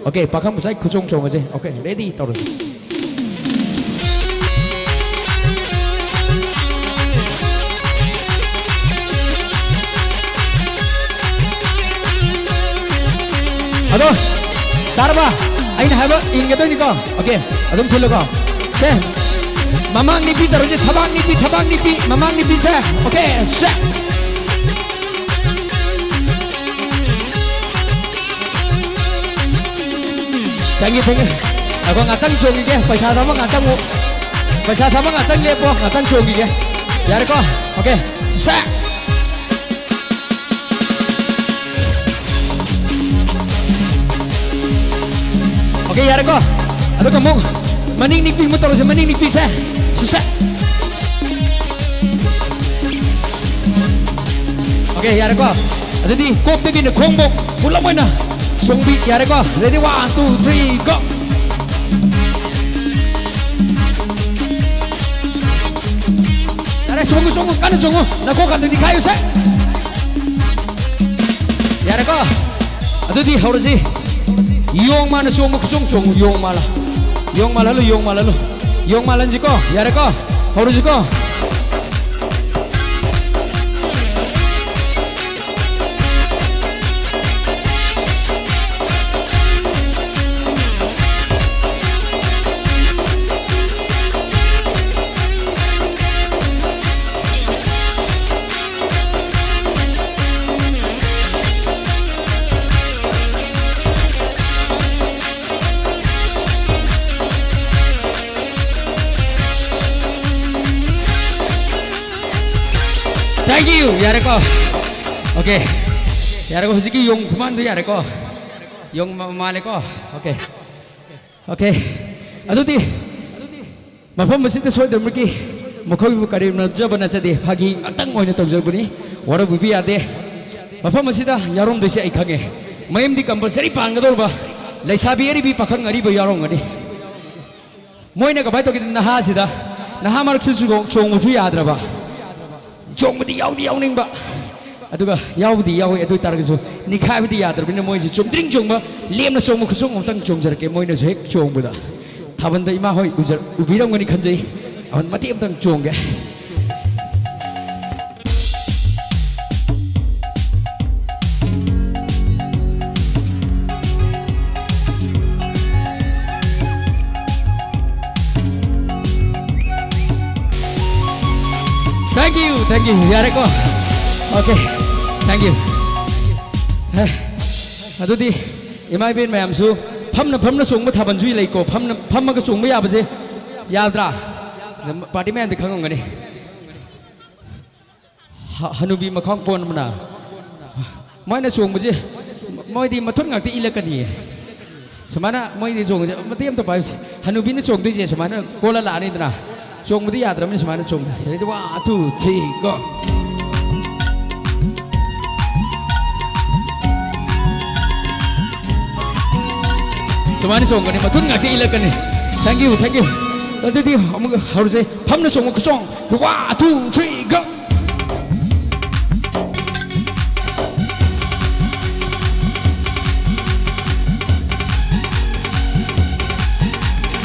Okay, pakam sai kuchong chong aje. Okay, ready tawro. Ado, tarba. Aina haba inga doi ni ko. Okay, adum thulo ko. Se. Mamang nipi taro je thabang nipi, mamang nipi se. Okay, se. Thank you. Ako ngatang chongi ke, paisa thama ngatang mo. Paisa thama ngatang lepo, ngatang chongi ke. Yare ko. Okay, se. Okay, yare ko. Ado kamu maning nipi mo taro je maning nipi se. Se. Okay, yare ko. Ado di kok te gini khongbok pula mo na. Songbi yare ko. Ready 1 2 3 go. Yare songu kana songu. Nako kan di kayu se. Yare ko. Ado di haurasi. Yong mana songu kusong yong malah yong malan jiko yare ko hauru jiko Thank you, yare ko. Okay. Yare ko husiki yung kuman do yare ko. Yung male ko. Okay. Okay. Aduti. Mafam masita soy dermki. Mukhawi bu karim na jabana chade phagi atang oina tawjabuni. Wara bubi ade. Mafam masita yarom doise ai khange. Mayam di compulsory pangador ba. Laisabi eri bi pakhang ari ba yarong ani. Moina ka bai to kidin naha sida. Naha marak su chong mu yadra ba. Chong mudi yaw ning ba aduga yawdi yaw edu targasu nikha bidi yadra bina moi ji chong dring chong ba lemna chong mu khusong tang chong jar ke moi na hek chong buda thaban da ima hoi ujar ubiram ngani khanjai awan mati am tang chong ge Thank you, yare ko. Okay, thank you. Aduti, imai bin mayam su, phamna sung ma thaban jui lei ko, phamma ka sung ma ya baje, yadra. Party man de khangong ngani. Hanubi makhang pon mana. Moi na sung baje, moi di mathon ngak ti ilakani. Samana moi di sung matiam to pai. Hanubi na sung ti je samana kola la ni na. Chong mudi yadra min samana chong. Ready 1 2 3 go. Samana chong kani mathun ngaki ilakani. Thank you. Tadi amuk harus say phamna chong ko chong. 1 2 3 go.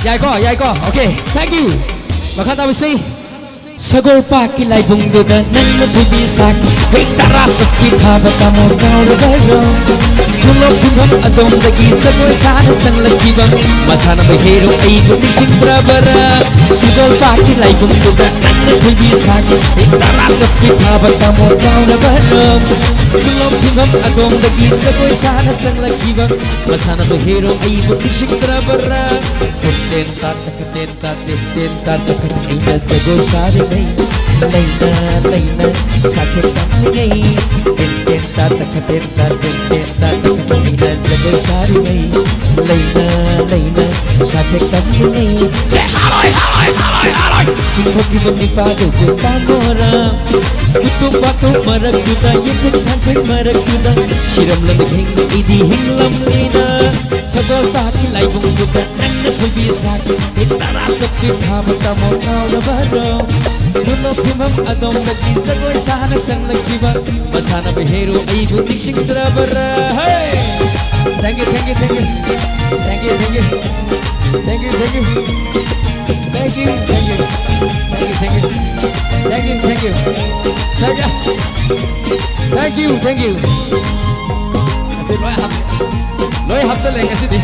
Yai ko. Okay. Thank you. Makata wisi sagol pa kilay bungduga nan nabibisak hey tarasat kita batamu kau dagaro kulok tunggam adong lagi sagol sana sang lagi bang masana bahero ay gumising brabara sagol pa kilay bungduga nan nabibisak hey tarasat kita batamu kau dagaro kulok tunggam adong lagi sagol sana sang lagi bang masana bahero ay gumising brabara Tentat ina jago sari laina sakit tangai tentat ina jago sari laina sakit tangai haloi singkopi menipadu kutamora kutum batu marak juta yekut santai marak juta siram lemik hing idi hing lam lina sagol pagi lai bung juta bisa kita rasa kita bertemu kau lebaran Kuno kumam adong lagi sagoy sana sang lagi bang masana behero ay butik sing drabara. Hey, thank you. Thank you, thank you. Thank you, thank you. Thank you, thank you. Thank you, thank you. Thank you, thank you. Thank you. Thank you, thank you. Xin lỗi hấp dẫn lên cái gì đi.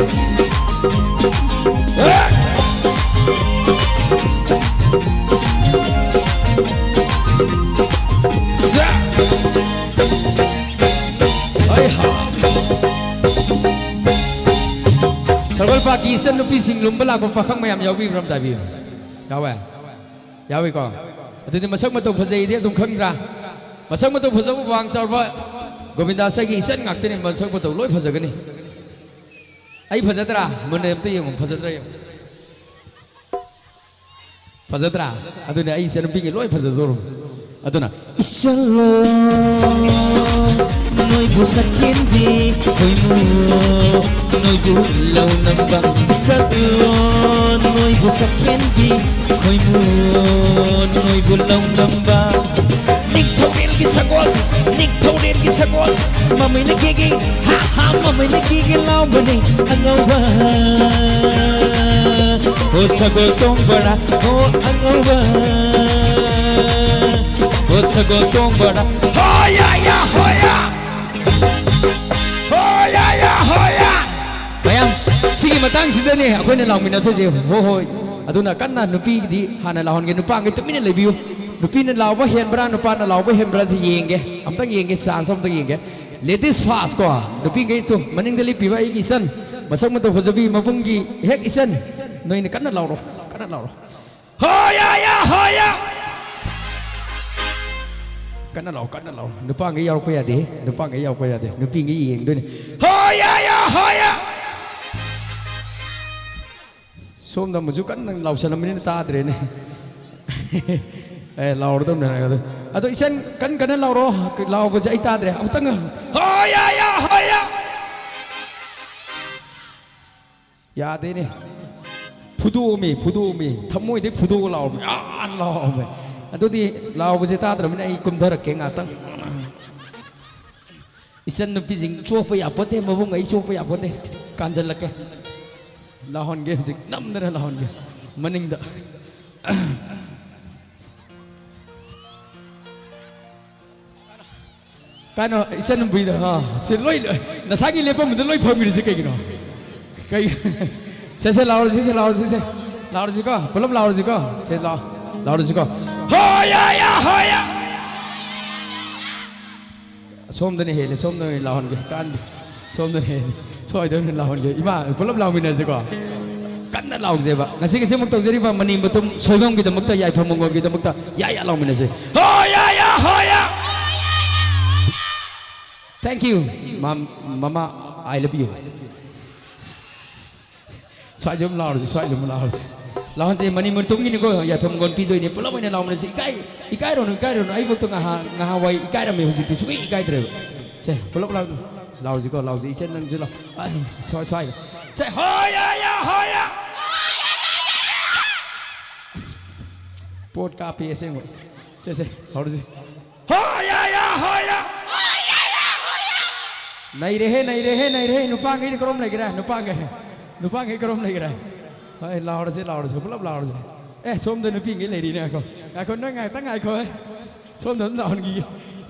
Sabal pagi sen nupi singlum bela ko fakang mayam yawi from tabi. Yawi ko. Ito di masak mato phajai dia tum khang ra. Masak mato phajau wang sarwa. Govinda sai ki sen ngak tin masak mato loi phajagani. Ai phajadra munem te yong phajadra yong. Phajadra aduna ai sen nupi ki loi phajador. Aduna isalo noi busakin di koi mu noi bu lau nambang isalo noi busakin di koi mu noi bu lau nambang nik thorin ki sagol mamai na gigi ha mamai na gigi lau bani angawa o sagol tong bada o angawa o sagol tong bada hoya ya hoya hoya bayang sige matang sida ni ako na lang minatoje hoy aduna kanna nupi di hana lahon ge nupa ge tumina lebiu nupi na lawa hen bra nupa na lawa hen bra thi yenge amtang yenge san som tang yenge ladies fast ko nupi ge tu maning dali piwa igi san masak mato fajabi mapung gi hek isan noi ne kanna lawro hoya kanna law nupa ge yaw pa ya de nupi ge yeng doi hoya som da muju kan law salam ni ta dre ne law dom na ga ado isan kan law ro law bo jai ta dre amtang hoya ya de ne fudu mi thamoi de fudu law law me ado di law bo jai ta dre me ai kum dhar ke nga tang isan nupi jing chu pa ya pote mabung ai chu pa ya pote kanjal lake lahon ge jing nam na lahon ge maning da kano isan nupi da ha se loi nasagi lepa mu loi phom gi se kai gino kai se laur ji ko pulam laur ji ko se laur ji ko hoya som dane hele som dane lahon ge kan som dane hele soi dane lahon ge ima pulam law mina je ko kan na law je ba ngasi ke muk tong jeri ba mani batum soigam gi damak ta yai phamong gi damak ta ya law mina je hoya thank you mama I love you soi jom law lahon je mani muntung ni ko ya phamong pi doi ni pulam ina law mina je ikai ron ai buk to nga wai ikai ra me hu ji ti sui ikai tre se pulam law ji ko law ji chen nang ji law soi se hoya pot ka pi se mo se law ji hoya nai re nupa ngai krom lai gira nupa ngai krom lai gira hai law ji pulam law ji som de nupi ngai lai ri ne ko noi ngai ta ngai ko som de law gi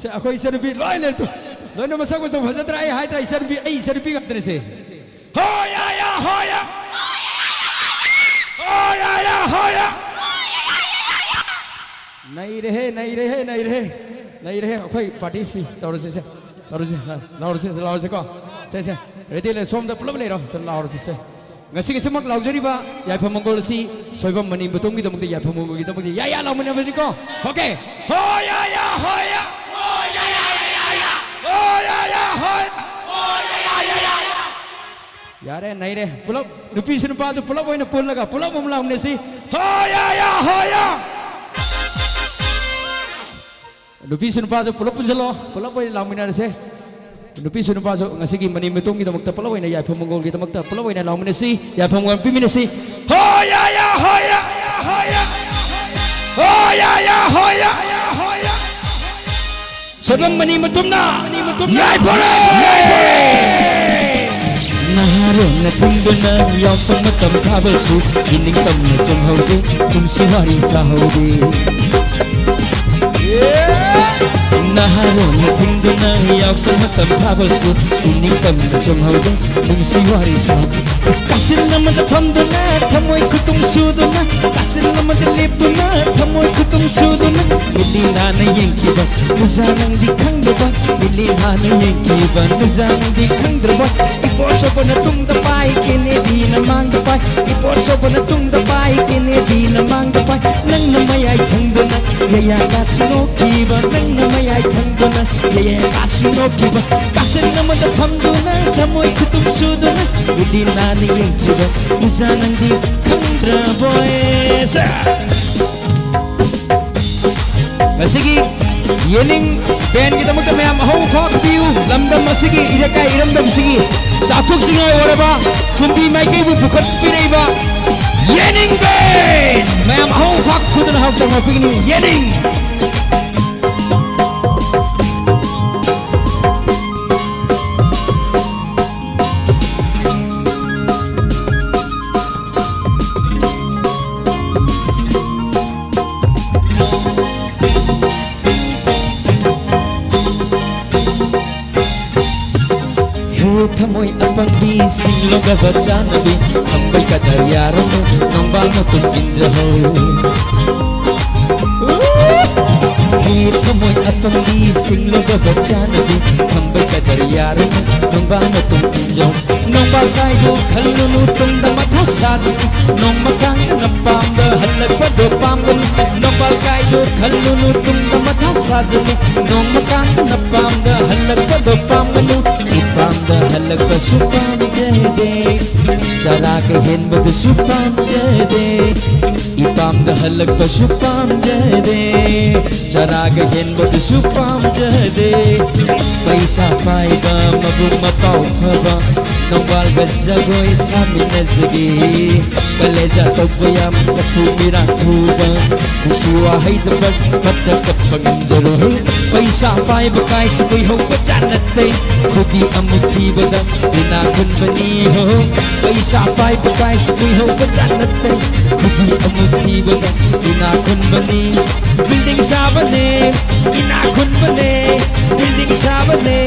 se ako isan nupi loi le tu loi no masak ko phajatra ai hai tra isan nupi ga tre se hoya nai re akoi party si taur se laur se ko se ready le som de pulam le ro se laur se ngasi ke semak law jari ba yai phamongol si soibam mani butung gi tamuk yai phamongol gi tamuk ya law mani ba ko okay hoya yare nai re pulap nupi sunu pa ju pulap oina pul laga pulap mum law ne si hoya nupi sunu pa ju pulap punjalo pulap oina law mina se nupi sunu pa jo ngasi gi mani metung gi tamak ta pulawai na ya phamongol gi tamak ta pulawai na law mane si ya phamongol pi mine si hoya sebelum mani metum na yai pore naharun na thangduna yausam matam thabalsu ining tamna chamhaude tumsi wari sahaude naharona thangduna yausam matam thabalsu ining tamna chamhaude tumsi wari sahaude kasil namada thamduna thamoi khutum suduna kasil namada lepduna thamoi khutum suduna milina na yengkiba mujanang di khangdaba milina na yengkiba mujanang di khangdaba ipor sobana tungda pai kene di na mangda pai ipor sobana tungda pai kene di na mangda pai nang na mayai thangduna yaya kasino kiba nang na mayai thangduna yaya kasino kiba kasil namada thamduna thamoi khutum suduna milina na yengkiba mujanang di khangdaba masigi yening band kita magta mayam ahong khok piu lamdam masigi idakai iramdam sigi sathuk singai oraba kumbi maike bu pukhat piraiba yening band mayam ahong khok khudna hak tang pigni yening thamoi apang di singlo ga bachanabi hambai ka daryaro namba no tum injaho thamoi apang di singlo ga bachanabi hambai ka daryaro namba no tum injaho namba kai do khallunu tum da matha sad namba kang na pam da halak pa do pam namba kai do khallunu tum da matha sad namba kang na pam da halak pa do pam ipam da halak pa supam jade jara ke hen bad supam jade ipam da halak pa supam jade jara ke hen bad supam jade paisa pai ba mabu mapau phaba nongwal ga jagoi samina jagi kaleja tobuyam kapu mira kuba kusiwa haida bad patta kapangjaru paisa pai ba kai sui ho pachanate khudi amuthi bada ina kun bani ho paisa pai ba kai sui ho pachanate khudi amuthi bada ina kun bani building sabane ina kun bane building sabane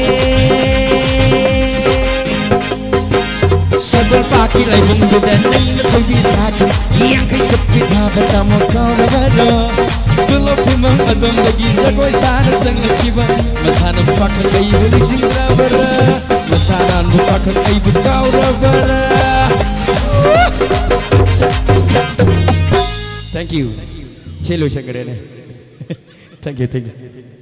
sabal paki lai bundu dan nang thoi bi satu yang kai sepi tha batamo kau bado tulo phimang adom lagi jagoi sana sang nakiba masana pak kai buli singra bara masana pak kai bu kau bara thank you chelo shankar thank you